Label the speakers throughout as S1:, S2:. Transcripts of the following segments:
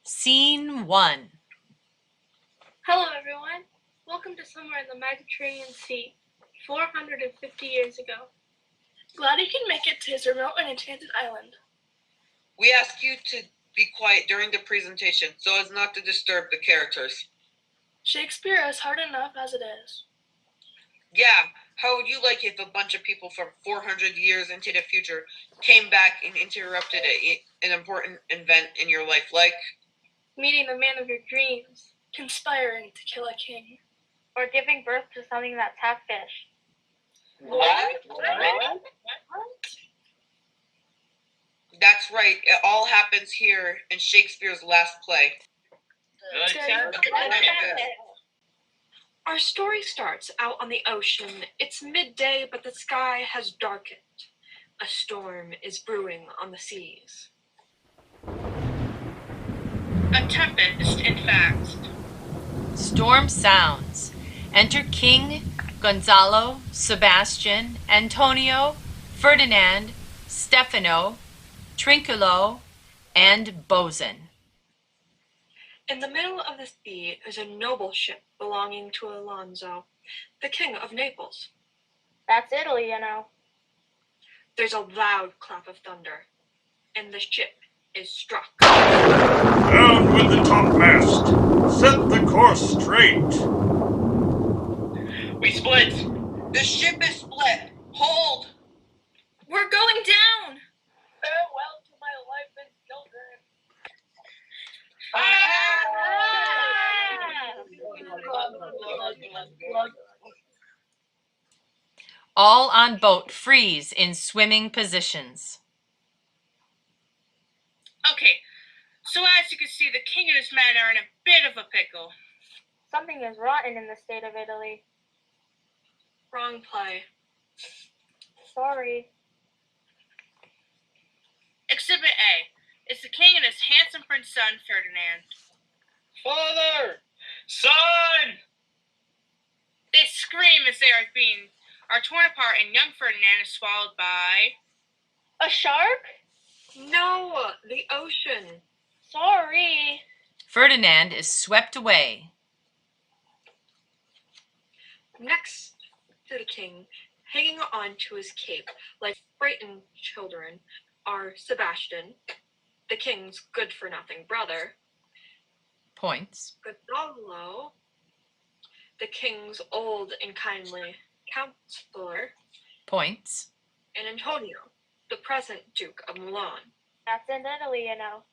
S1: Scene 1.
S2: Hello everyone, welcome to Somewhere in the Mediterranean Sea, 450 years ago. Glad you can make it to his remote and enchanted island.
S3: We ask you to be quiet during the presentation so as not to disturb the characters.
S2: Shakespeare is hard enough as it is.
S3: Yeah, how would you like if a bunch of people from 400 years into the future came back and interrupted an important event in your life, like
S2: Meeting the man of your dreams, conspiring to kill a king,
S4: or giving birth to something that's half fish.
S3: What? That's right, it all happens here in Shakespeare's last play.
S5: Our story starts out on the ocean. It's midday, but the sky has darkened. A storm is brewing on the seas.
S2: a tempest, in fact.
S1: Storm sounds. Enter King, Gonzalo, Sebastian, Antonio, Ferdinand, Stefano, Trinculo, and Bosun.
S5: In the middle of the sea is a noble ship belonging to Alonso, the king of Naples.
S4: That's Italy, you know.
S5: There's a loud clap of thunder, and the ship is struck.
S6: Down with the topmast! Set the course straight!
S3: We split! The ship is split! Hold!
S2: We're going down!
S3: Farewell to my wife and children!
S1: All on boat freeze in swimming positions.
S2: Okay, so as you can see, the king and his men are in a bit of a pickle.
S4: Something is rotten in the state of Italy.
S5: Wrong play.
S4: Sorry.
S2: Exhibit A. It's the king and his handsome prince son, Ferdinand.
S3: Father! Son!
S2: They scream as they are torn apart, and young Ferdinand is swallowed by...
S4: A shark?
S5: No, the ocean.
S4: Sorry.
S1: Ferdinand is swept away.
S5: Next to the king, hanging on to his cape like frightened children, are Sebastian, the king's good-for-nothing brother,
S1: Points.
S5: Gonzalo, the king's old and kindly counselor,
S1: Points.
S5: and Antonio, the present Duke of Milan.
S4: That's in Italy, you know.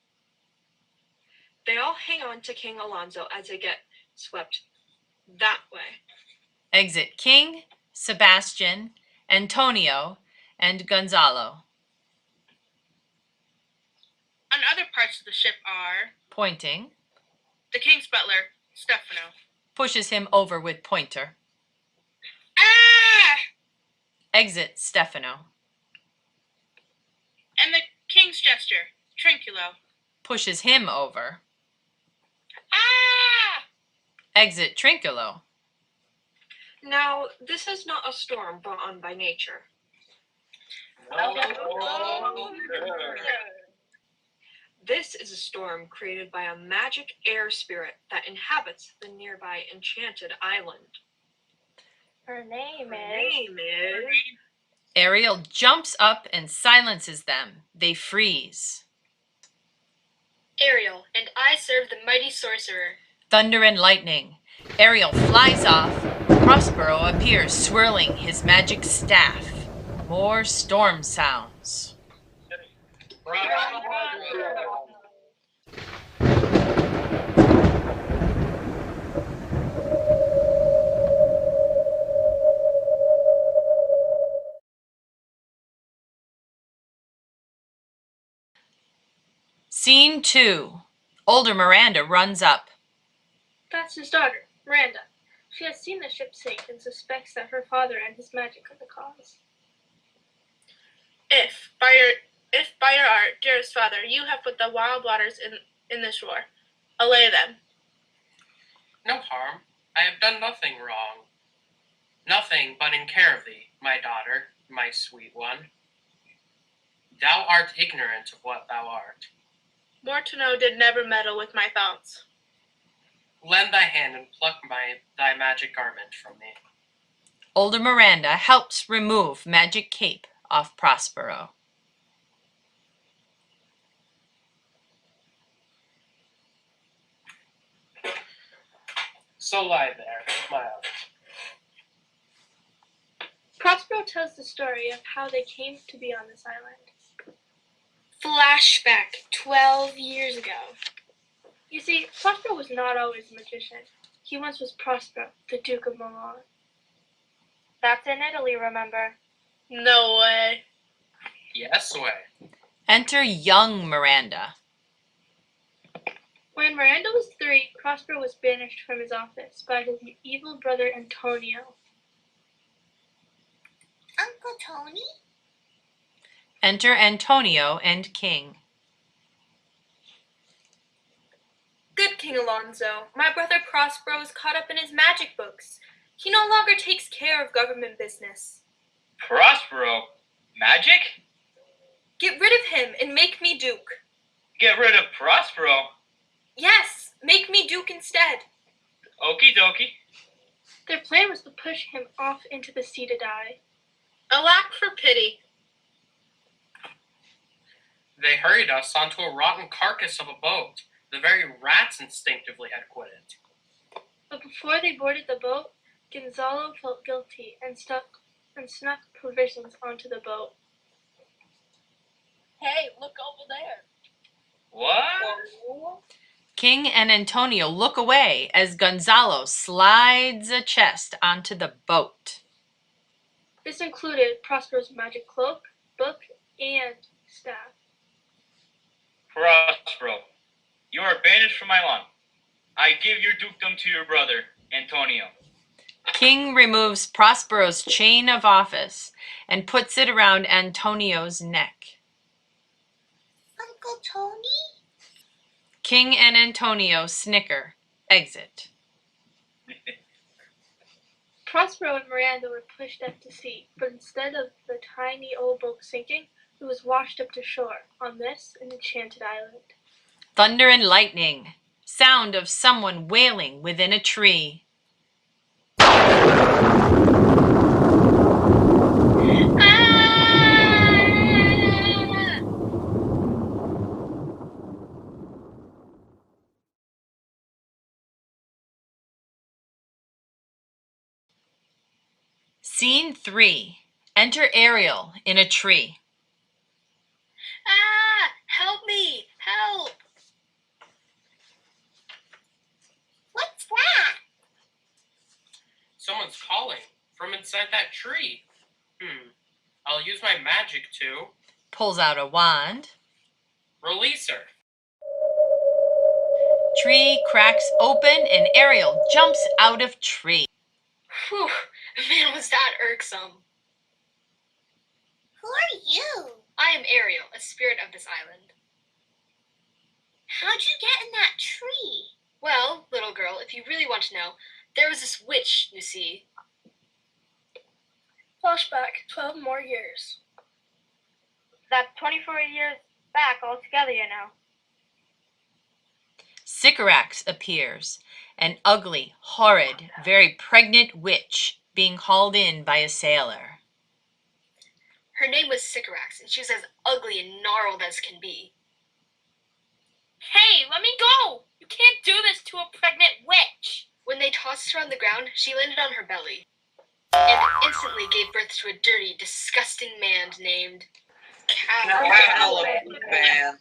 S5: They all hang on to King Alonso as they get swept that way.
S1: Exit King, Sebastian, Antonio, and Gonzalo.
S2: On other parts of the ship are...
S1: Pointing.
S2: the king's butler, Stefano.
S1: Pushes him over with pointer.
S2: Ah!
S1: Exit Stefano.
S2: And the king's jester, Trinculo.
S1: Pushes him over.
S2: Ah!
S1: Exit Trinculo.
S5: Now, this is not a storm brought on by nature. This is a storm created by a magic air spirit that inhabits the nearby enchanted island.
S4: Her name
S5: Her
S4: is...
S5: name is...
S1: Ariel jumps up and silences them. They freeze.
S2: Ariel, and I serve the mighty sorcerer.
S1: Thunder and lightning. Ariel flies off. Prospero appears swirling his magic staff. More storm sounds. Scene 2. Older Miranda runs up.
S2: That's his daughter, Miranda. She has seen the ship sink and suspects that her father and his magic are the cause. If by your art, dearest father, you have put the wild waters in the shore, allay them.
S7: No harm. I have done nothing wrong. Nothing but in care of thee, my daughter, my sweet one. Thou art ignorant of what thou art.
S2: More to know did never meddle with my thoughts.
S7: Lend thy hand and pluck thy magic garment from me.
S1: Older Miranda helps remove magic cape off Prospero.
S7: So lie there, my aunt.
S2: Prospero tells the story of how they came to be on this island.
S8: Flashback 12 years ago.
S2: You see, Prospero was not always a magician. He once was Prospero, the Duke of Milan.
S4: That's in Italy, remember?
S2: No way.
S7: Yes, way.
S1: Enter young Miranda.
S2: When Miranda was 3, Prospero was banished from his office by his evil brother Antonio.
S8: Uncle Tony?
S1: Enter Antonio and King.
S5: Good King Alonso, my brother Prospero is caught up in his magic books. He no longer takes care of government business.
S9: Prospero? Magic?
S5: Get rid of him and make me Duke.
S9: Get rid of Prospero?
S5: Yes, make me Duke instead.
S9: Okie dokie.
S2: Their plan was to push him off into the sea to die.
S5: Alack for pity.
S7: They hurried us onto a rotten carcass of a boat. The very rats instinctively had quit it.
S2: But before they boarded the boat, Gonzalo felt guilty and snuck provisions onto the boat.
S8: Hey, look over there.
S9: What?
S1: King and Antonio look away as Gonzalo slides a chest onto the boat.
S2: This included Prospero's magic cloak, book, and staff.
S9: Prospero, you are banished from Milan. I give your dukedom to your brother, Antonio.
S1: King removes Prospero's chain of office and puts it around Antonio's neck.
S8: Uncle Tony?
S1: King and Antonio snicker. Exit.
S2: Prospero and Miranda were pushed out to sea, but instead of the tiny old boat sinking, it was washed up to shore on this enchanted island.
S1: Thunder and lightning. Sound of someone wailing within a tree. Scene 3. Enter Ariel in a tree.
S8: Ah! Help me! Help! What's that?
S7: Someone's calling from inside that tree. I'll use my magic to
S1: Pulls out a wand.
S7: release her.
S1: Tree cracks open and Ariel jumps out of tree.
S5: Whew, man, was that irksome.
S8: Who are you?
S5: I am Ariel, a spirit of this island.
S8: How'd you get in that tree?
S5: Well, little girl, if you really want to know, there was this witch, you see.
S2: Flashback 12 more years.
S4: That's 24 years back altogether, you know.
S1: Sycorax appears, an ugly, horrid, very pregnant witch being hauled in by a sailor.
S5: Her name was Sycorax, and she was as ugly and gnarled as can be.
S2: Hey, let me go! You can't do this to a pregnant witch!
S5: When they tossed her on the ground, she landed on her belly, and instantly gave birth to a dirty, disgusting man named
S3: Caliban.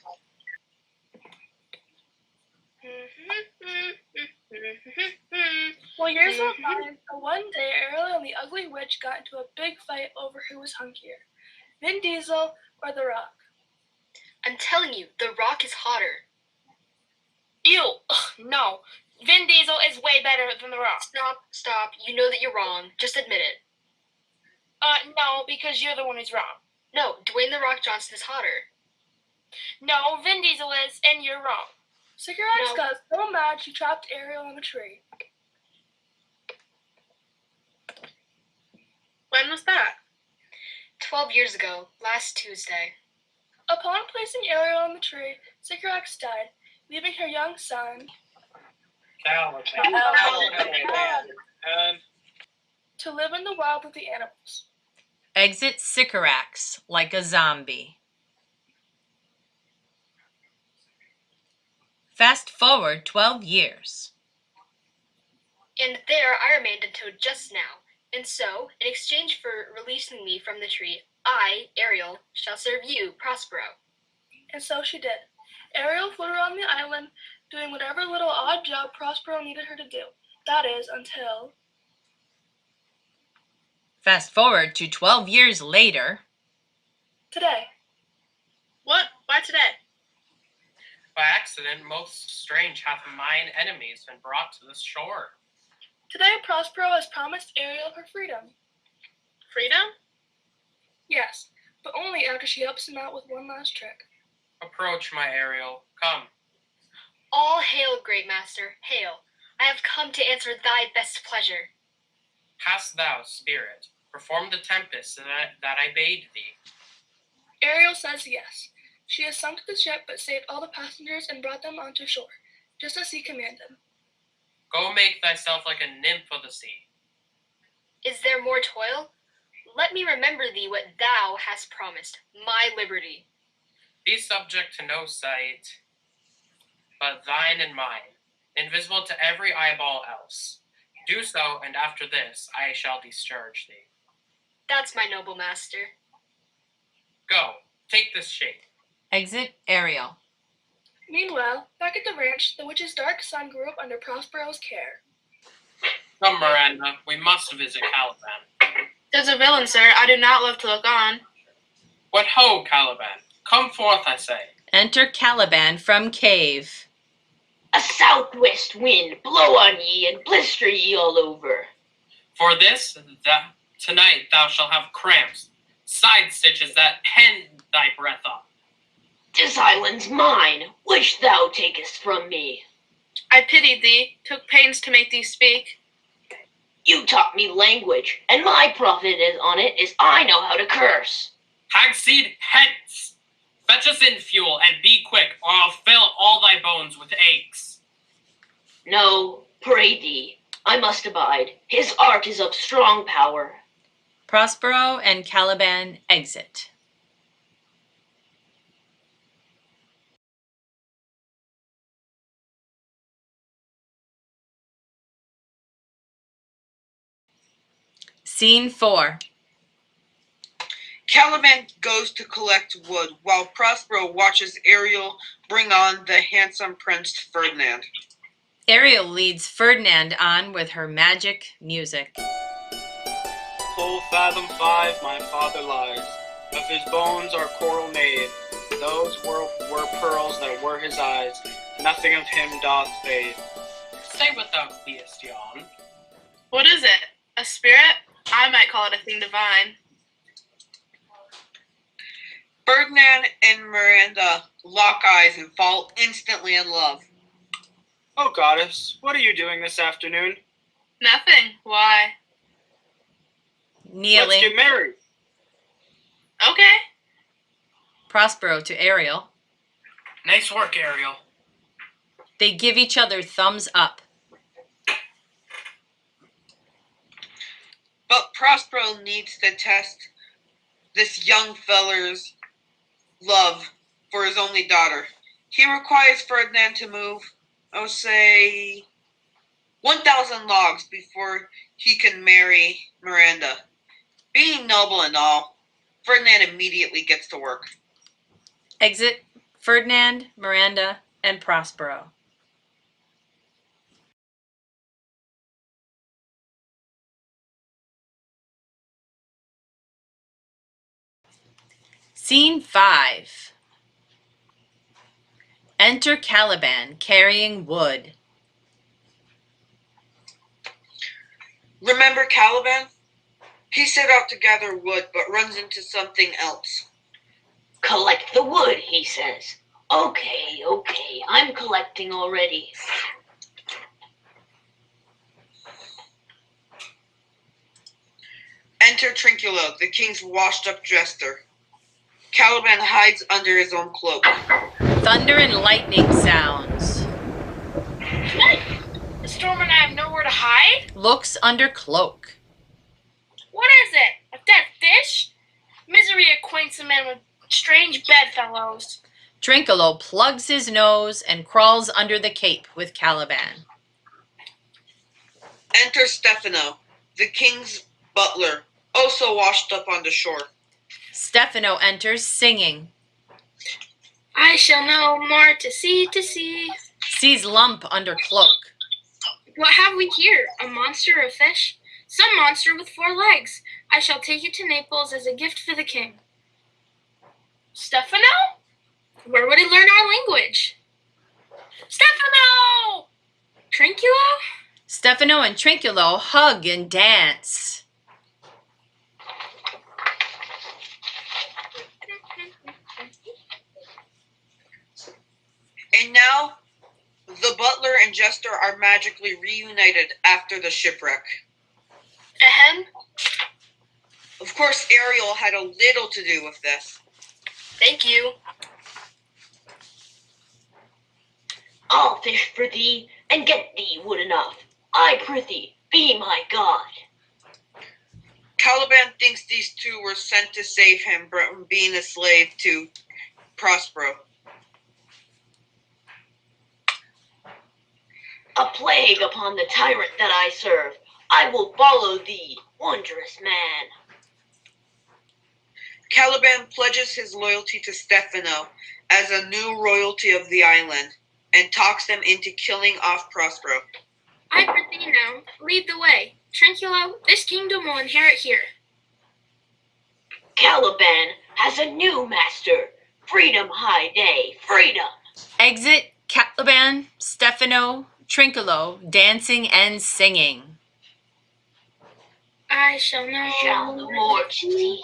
S2: Well, years went by, and one day Ariel and the ugly witch got into a big fight over who was hunkier, Vin Diesel or The Rock.
S5: I'm telling you, The Rock is hotter.
S2: Ew! Ugh, no. Vin Diesel is way better than The Rock.
S5: Stop. You know that you're wrong. Just admit it.
S2: No, because you're the one who's wrong.
S5: No, Dwayne The Rock Johnson is hotter.
S2: No, Vin Diesel is, and you're wrong. Sycorax
S5: No.
S2: got so mad she trapped Ariel in a tree. When was that?
S5: 12 years ago, last Tuesday.
S2: Upon placing Ariel on the tree, Sycorax died, leaving her young son
S9: And
S2: to live in the wild with the animals.
S1: Exit Sycorax like a zombie. Fast forward 12 years.
S10: And there I remained until just now. And so, in exchange for releasing me from the tree, I, Ariel, shall serve you, Prospero.
S2: And so she did. Ariel flew around the island, doing whatever little odd job Prospero needed her to do. That is, until...
S1: Fast forward to 12 years later.
S2: today.
S5: What? Why today?
S7: By accident, most strange hath mine enemies been brought to this shore.
S2: Today, Prospero has promised Ariel her freedom.
S5: Freedom?
S2: Yes, but only after she helps him out with one last trick.
S7: Approach, my Ariel. Come.
S10: All hail, great master, hail. I have come to answer thy best pleasure.
S7: Hast thou, spirit, performed the tempest that I bade thee?
S2: Ariel says yes. She has sunk the ship but saved all the passengers and brought them onto shore, just as he commanded.
S7: Go make thyself like a nymph of the sea.
S10: Is there more toil? Let me remember thee what thou hast promised, my liberty.
S7: Be subject to no sight but thine and mine, invisible to every eyeball else. Do so, and after this I shall discharge thee.
S10: That's my noble master.
S7: Go, take this shape.
S1: Exit Ariel.
S2: Meanwhile, back at the ranch, the witch's dark son grew up under Prospero's care.
S7: Come, Miranda, we must visit Caliban.
S5: There's a villain, sir. I do not love to look on.
S7: What ho, Caliban? Come forth, I say.
S1: Enter Caliban from cave.
S11: A southwest wind blow on ye and blister ye all over.
S7: For this, tonight thou shalt have cramps, side stitches that pen thy breath up.
S11: This island's mine, which thou takest from me.
S5: I pitied thee, took pains to make thee speak.
S11: You taught me language, and my profit is on it is I know how to curse.
S7: Hagseed, hence! Fetch us in fuel, and be quick, or I'll fill all thy bones with aches.
S11: No, pray thee, I must abide. His art is of strong power.
S1: Prospero and Caliban exit. Scene 4.
S3: Caliban goes to collect wood while Prospero watches Ariel bring on the handsome Prince Ferdinand.
S1: Ariel leads Ferdinand on with her magic music.
S12: Full fathom 5 my father lies, of his bones are coral made, those were pearls that were his eyes, nothing of him doth fade.
S7: Say what thou seest, yon.
S5: What is it? A spirit? I might call it a thing divine.
S3: Ferdinand and Miranda lock eyes and fall instantly in love.
S12: Oh goddess, what are you doing this afternoon?
S5: Nothing. Why?
S1: Kneeling.
S12: Let's get married.
S5: Okay.
S1: Prospero to Ariel.
S7: Nice work, Ariel.
S1: They give each other thumbs up.
S3: But Prospero needs to test this young feller's love for his only daughter. He requires Ferdinand to move, say, 1,000 logs before he can marry Miranda. Being noble and all, Ferdinand immediately gets to work.
S1: Exit Ferdinand, Miranda, and Prospero. Scene 5. Enter Caliban carrying wood.
S3: Remember Caliban? He set out to gather wood, but runs into something else.
S11: Collect the wood, he says. Okay, I'm collecting already.
S3: Enter Trinculo, the king's washed-up jester. Caliban hides under his own cloak.
S1: Thunder and lightning sounds.
S2: What? The storm and I have nowhere to hide?
S1: Looks under cloak.
S2: What is it? A dead fish? Misery acquaints a man with strange bedfellows.
S1: Trinculo plugs his nose and crawls under the cape with Caliban.
S3: Enter Stefano, the king's butler, also washed up on the shore.
S1: Stefano enters singing.
S2: I shall know more to see.
S1: Sees lump under cloak.
S2: What have we here? A monster or fish? Some monster with 4 legs. I shall take it to Naples as a gift for the king. Stefano? Where would he learn our language? Stefano! Trinculo?
S1: Stefano and Trinculo hug and dance.
S3: And now, the butler and jester are magically reunited after the shipwreck.
S10: Ahem.
S3: Of course, Ariel had a little to do with this.
S10: Thank you.
S11: I'll fish for thee, and get thee wood enough. I prithee, be my god.
S3: Caliban thinks these two were sent to save him from being a slave to Prospero.
S11: A plague upon the tyrant that I serve. I will follow thee, wondrous man.
S3: Caliban pledges his loyalty to Stefano as a new royalty of the island and talks them into killing off Prospero.
S2: I prithee now, lead the way. Trinculo, this kingdom will inherit here.
S11: Caliban has a new master. Freedom, high day, freedom.
S1: Exit Caliban, Stefano, Trinculo dancing and singing.
S2: I shall know
S11: more to see.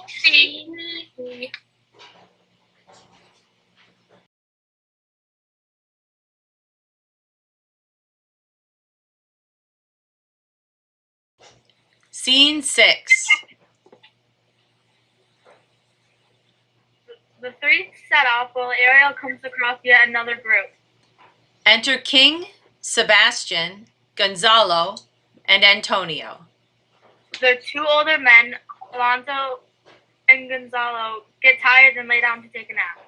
S1: Scene 6.
S4: The 3 set off while Ariel comes across yet another group.
S1: Enter King, Sebastian, Gonzalo, and Antonio.
S4: The 2 older men, Alonso and Gonzalo, get tired and lay down to take a nap.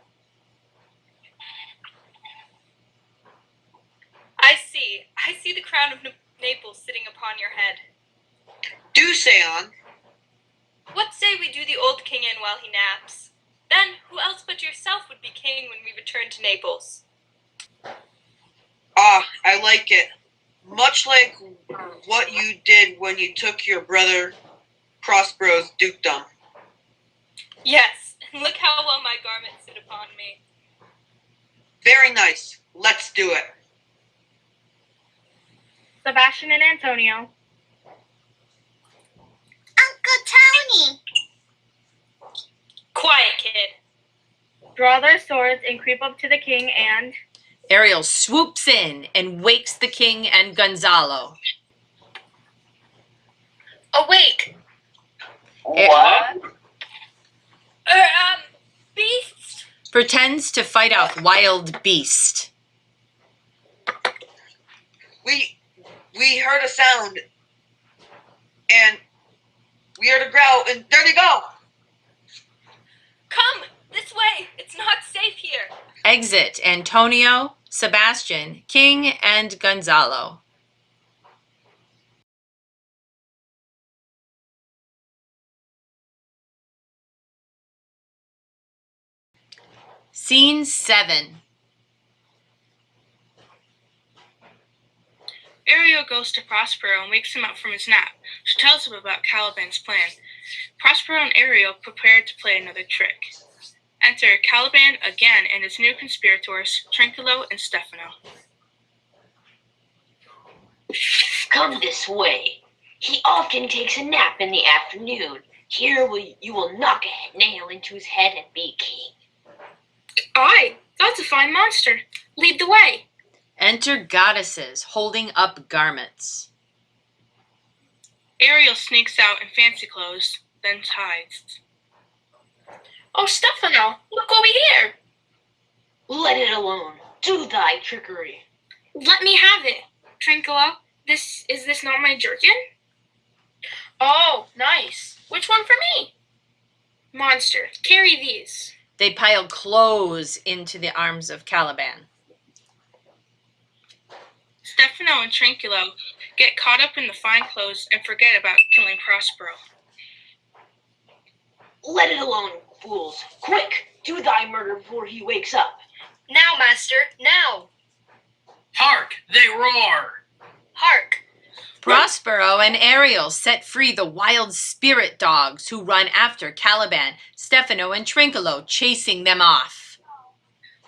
S5: I see the crown of Naples sitting upon your head.
S3: Do say on.
S5: What say we do the old king in while he naps? Then who else but yourself would be king when we return to Naples?
S3: Ah, I like it. Much like what you did when you took your brother Prospero's dukedom.
S5: Yes, and look how well my garments sit upon me.
S3: Very nice. Let's do it.
S4: Sebastian and Antonio.
S8: Uncle Tony!
S5: Quiet, kid.
S4: Draw their swords and creep up to the king and...
S1: Ariel swoops in and wakes the king and Gonzalo.
S10: Awake!
S1: What?
S5: Beasts?
S1: Pretends to fight off wild beast.
S3: We heard a sound, and we heard a growl, and there they go!
S5: Come, this way. It's not safe here.
S1: Exit Antonio, Sebastian, King, and Gonzalo. Scene 7.
S2: Ariel goes to Prospero and wakes him up from his nap. She tells him about Caliban's plan. Prospero and Ariel prepare to play another trick. Enter Caliban again and his new conspirators, Trinculo and Stefano.
S11: Come this way. He often takes a nap in the afternoon. Here you will knock a nail into his head and be king.
S2: Aye, that's a fine monster. Lead the way.
S1: Enter goddesses holding up garments.
S2: Ariel sneaks out in fancy clothes, then hides. Oh, Stefano, now. Look over here.
S11: Let it alone. Do thy trickery.
S2: Let me have it. Trinculo, is this not my jerkin? Oh, nice. Which one for me? Monster, carry these.
S1: They pile clothes into the arms of Caliban.
S2: Stefano and Trinculo get caught up in the fine clothes and forget about killing Prospero.
S11: Let it alone, fools. Quick, do thy murder before he wakes up.
S10: Now, master, now!
S7: Hark! They roar!
S10: Hark!
S1: Prospero and Ariel set free the wild spirit dogs who run after Caliban, Stefano and Trinculo chasing them off.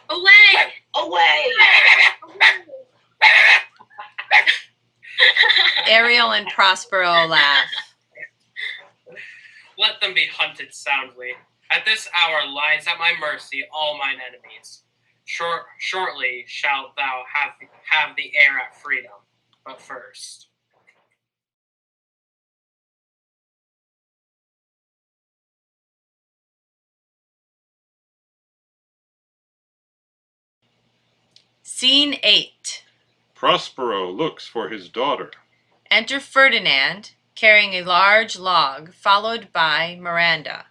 S2: Away!
S11: Away!
S1: Ariel and Prospero laugh.
S7: Let them be hunted soundly. At this hour lies at my mercy all mine enemies. Shortly shalt thou have the air at freedom. But first.
S1: Scene 8.
S6: Prospero looks for his daughter.
S1: Enter Ferdinand, carrying a large log, followed by Miranda.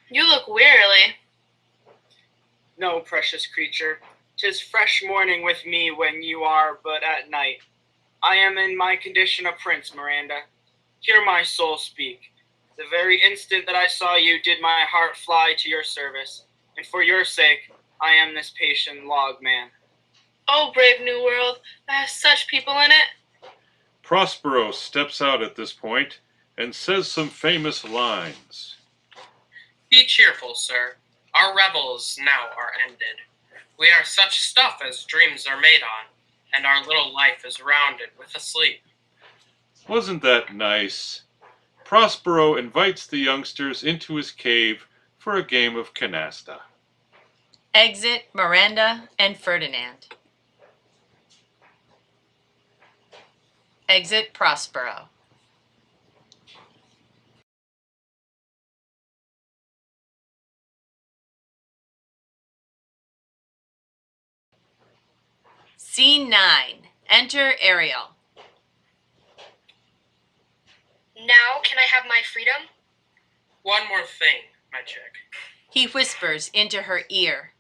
S2: You look wearily.
S12: No, precious creature, 'tis fresh morning with me when you are but at night. I am in my condition a prince, Miranda. Hear my soul speak. The very instant that I saw you did my heart fly to your service, and for your sake I am this patient log man.
S2: Oh, brave new world, that has such people in it.
S6: Prospero steps out at this point and says some famous lines.
S7: Be cheerful, sir. Our revels now are ended. We are such stuff as dreams are made on, and our little life is rounded with a sleep.
S6: Wasn't that nice? Prospero invites the youngsters into his cave for a game of canasta.
S1: Exit Miranda and Ferdinand. Exit Prospero. Scene 9. Enter Ariel.
S10: Now can I have my freedom?
S7: One more thing, my chick.
S1: He whispers into her ear.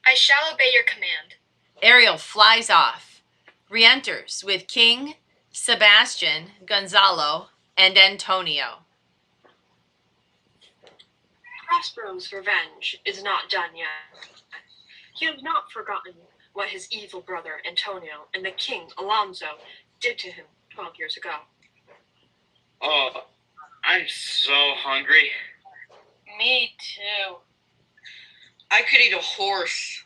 S10: I shall obey your command.
S1: Ariel flies off, re-enters with King, Sebastian, Gonzalo, and Antonio.
S5: Prospero's revenge is not done yet. He has not forgotten what his evil brother Antonio and the king Alonso did to him 12 years ago.
S9: Oh, I'm so hungry.
S2: Me too.
S3: I could eat a horse.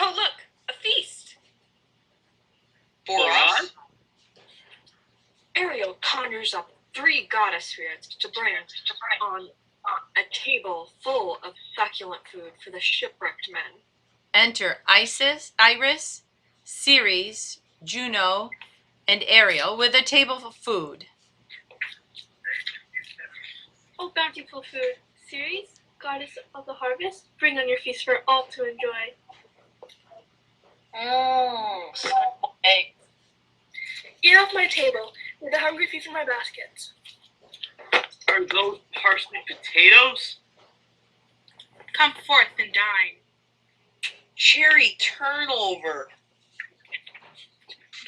S5: Oh, look, a feast!
S3: For us?
S5: Ariel conjures up 3 goddess spirits to bring on a table full of succulent food for the shipwrecked men.
S1: Enter Iris, Ceres, Juno, and Ariel with a table of food.
S4: Oh, bountiful food, Ceres, goddess of the harvest, bring on your feast for all to enjoy.
S2: Egg.
S4: Eat off my table, with the hungry feast in my baskets.
S9: Are those parsnip potatoes?
S2: Come forth and dine.
S3: Cherry turnover.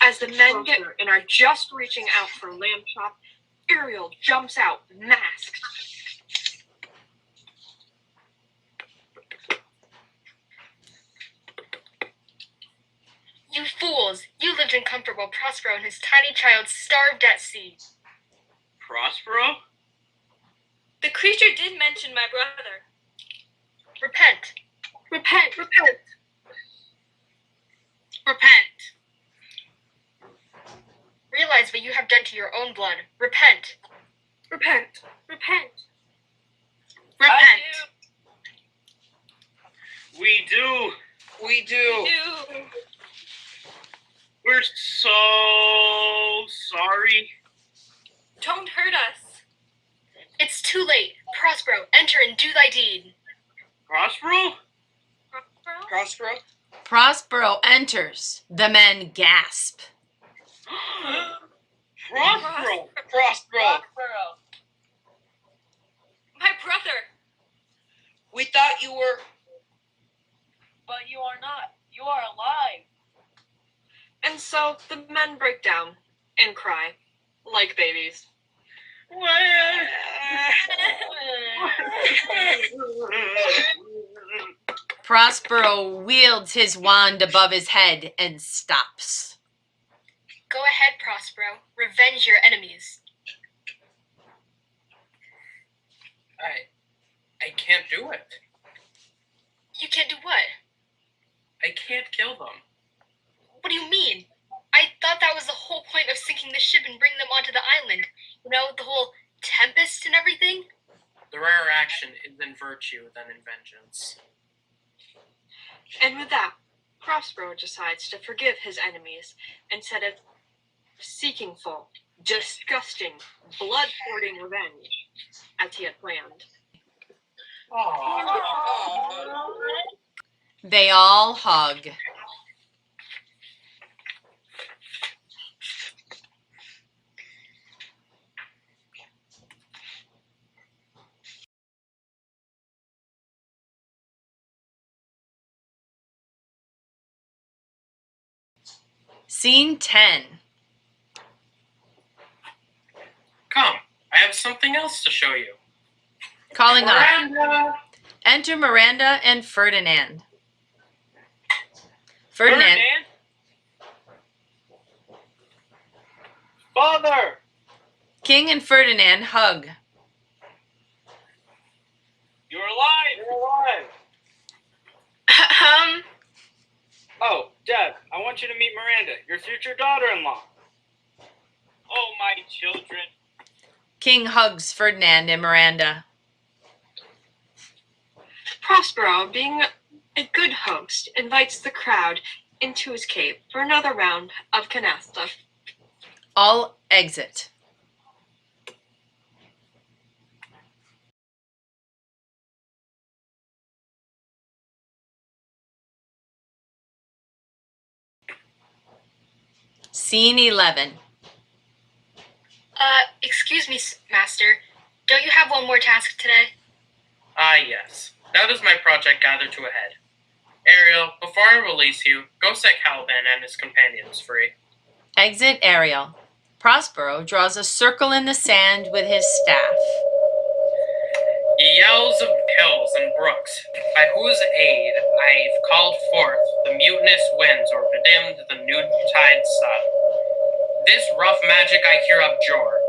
S5: As the men get and are just reaching out for lamb chop, Ariel jumps out, masked.
S10: You fools! You lived in comfort while Prospero and his tiny child starved at sea.
S9: Prospero?
S4: The creature did mention my brother.
S10: Repent.
S4: Repent, repent.
S2: Repent.
S10: Realize what you have done to your own blood. Repent.
S4: Repent, repent.
S2: Repent.
S9: We do.
S3: We do.
S9: We're so sorry.
S5: Don't hurt us.
S10: It's too late. Prospero, enter and do thy deed.
S12: Prospero?
S3: Prospero?
S1: Prospero enters. The men gasp.
S12: Prospero!
S3: Prospero!
S5: My brother!
S3: We thought you were...
S13: But you are not. You are alive.
S5: And so the men break down and cry like babies.
S1: Prospero wields his wand above his head and stops.
S10: Go ahead, Prospero. Revenge your enemies.
S7: I can't do it.
S10: You can't do what?
S7: I can't kill them.
S10: What do you mean? I thought that was the whole point of sinking the ship and bringing them onto the island. You know, the whole Tempest and everything?
S7: The rarer action is in virtue than in vengeance.
S5: And with that, Prospero decides to forgive his enemies instead of seeking full, disgusting, blood-curdling revenge as he had planned.
S1: They all hug. Scene 10.
S7: Come, I have something else to show you.
S1: Calling up.
S7: Miranda!
S1: Enter Miranda and Ferdinand. Ferdinand.
S12: Father!
S1: King and Ferdinand hug.
S12: You're alive! You're alive! Oh, Deb, I want you to meet Miranda, your future daughter-in-law.
S9: Oh, my children.
S1: King hugs Ferdinand and Miranda.
S5: Prospero, being a good host, invites the crowd into his cave for another round of canasta.
S1: All exit. Scene 11.
S10: Excuse me, Master. Don't you have one more task today?
S7: Ah, yes. Now does my project gather to a head. Ariel, before I release you, go set Caliban and his companions free.
S1: Exit Ariel. Prospero draws a circle in the sand with his staff.
S7: Yells of hills and brooks, by whose aid I've called forth the mutinous winds or bedimmed the noontide sun. This rough magic I here abjure.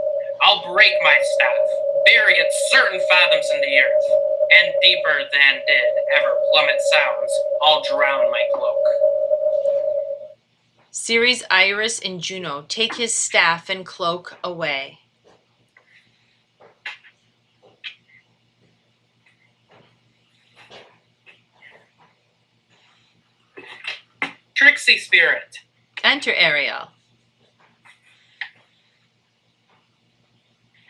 S7: I'll break my staff, bury it certain fathoms in the earth, and deeper than did ever plummet sounds, I'll drown my cloak.
S1: Ceres, Iris, and Juno take his staff and cloak away.
S7: Tricksy spirit.
S1: Enter Ariel.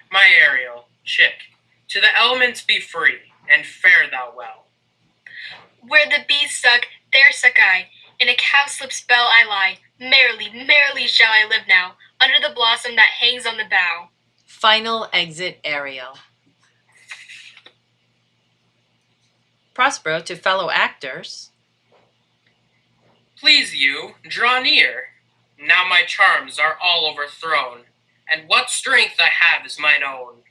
S7: My Ariel, chick, to the elements be free, and fare thou well.
S10: Where the bees suck, there suck I. In a cowslip's bell I lie. Merrily, merrily shall I live now, under the blossom that hangs on the bough.
S1: Final exit Ariel. Prospero to fellow actors.
S7: Please you, draw near. Now my charms are all overthrown, and what strength I have is mine own.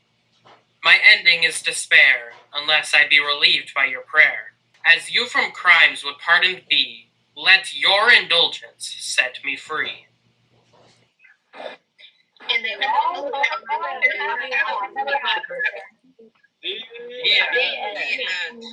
S7: My ending is despair, unless I be relieved by your prayer. As you from crimes would pardoned be, let your indulgence set me free.
S10: And they
S12: The end.